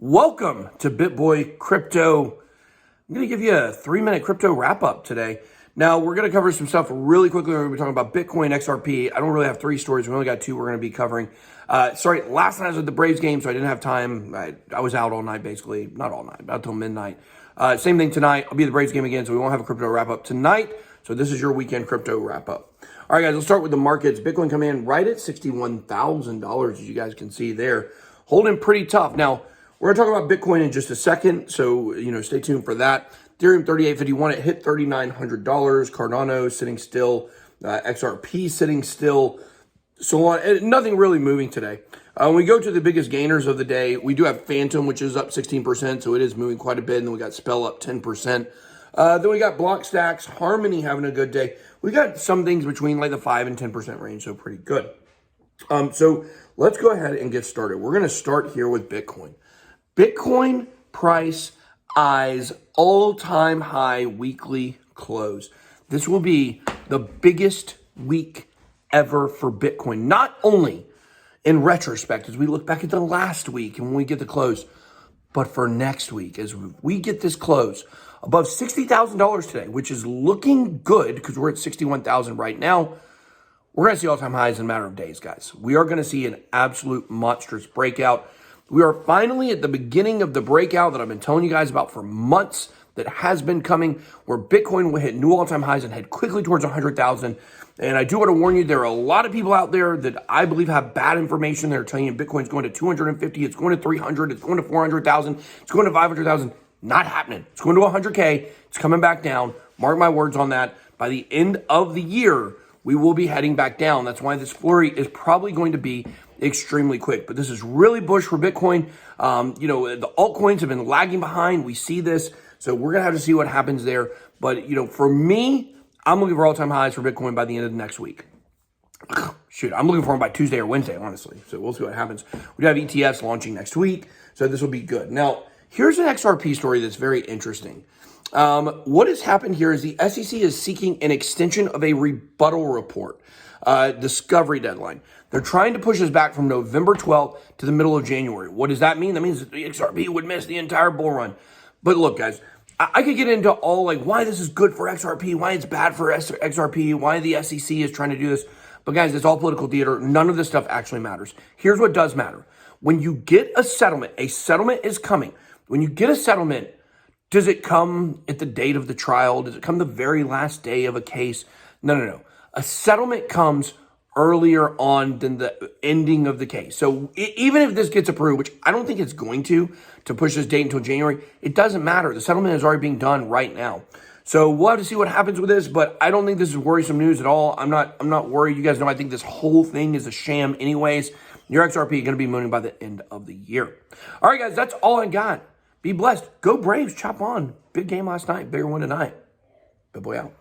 Welcome to BitBoy Crypto. I'm going to give you a 3-minute crypto wrap-up today. Now, we're going to cover some stuff really quickly. We're going to be talking about Bitcoin, XRP. I don't really have 3 stories. We only got 2 we're going to be covering. Sorry, last night I was at the Braves game, so I didn't have time. I was out all night, basically. Not all night, about till midnight. Same thing tonight. I'll be at the Braves game again, so we won't have a crypto wrap-up tonight. So this is your weekend crypto wrap-up. All right, guys, let's start with the markets. Bitcoin coming in right at $61,000, as you guys can see there. Holding pretty tough. Now, we're going to talk about Bitcoin in just a second, so, stay tuned for that. Ethereum 3851, it hit $3,900. Cardano sitting still. XRP sitting still. Solana, nothing really moving today. When we go to the biggest gainers of the day, we do have Phantom, which is up 16%, so it is moving quite a bit. And then we got Spell up 10%. Then we got Blockstacks, Harmony having a good day. We got some things between like the 5 and 10% range, so pretty good. So let's go ahead and get started. We're going to start here with Bitcoin. Bitcoin price eyes all-time high weekly close. This will be the biggest week ever for Bitcoin. Not only in retrospect, as we look back at the last week and when we get the close, but for next week, as we get this close above $60,000 today, which is looking good because we're at 61,000 right now. We're going to see all-time highs in a matter of days, guys. We are going to see an absolute monstrous breakout. We are finally at the beginning of the breakout that I've been telling you guys about for months that has been coming, where Bitcoin will hit new all-time highs and head quickly towards 100,000. And I do want to warn you, there are a lot of people out there that I believe have bad information. They're telling you Bitcoin's going to 250, it's going to 300, it's going to 400,000, it's going to 500,000. Not happening. It's going to 100K. It's coming back down. Mark my words on that. By the end of the year, we will be heading back down. That's why this flurry is probably going to be extremely quick. But this is really bullish for Bitcoin. The altcoins have been lagging behind. We see this. So we're going to have to see what happens there. But, for me, I'm looking for all-time highs for Bitcoin by the end of the next week. Shoot, I'm looking for them by Tuesday or Wednesday, honestly. So we'll see what happens. We have ETFs launching next week. So this will be good. Now, here's an XRP story that's very interesting. What has happened here is the SEC is seeking an extension of a rebuttal report, discovery deadline. They're trying to push us back from November 12th to the middle of January. What does that mean? That means the XRP would miss the entire bull run. But look, guys, I could get into all why this is good for XRP, why it's bad for XRP, why the SEC is trying to do this. But guys, it's all political theater. None of this stuff actually matters. Here's what does matter. When you get a settlement is coming. When you get a settlement, does it come at the date of the trial? Does it come the very last day of a case? No. A settlement comes earlier on than the ending of the case. So even if this gets approved, which I don't think it's going to push this date until January, it doesn't matter. The settlement is already being done right now. So we'll have to see what happens with this, but I don't think this is worrisome news at all. I'm not worried. You guys know I think this whole thing is a sham anyways. Your XRP is going to be mooning by the end of the year. All right, guys, that's all I got. Be blessed. Go Braves. Chop on. Big game last night. Bigger one tonight. BitBoy out.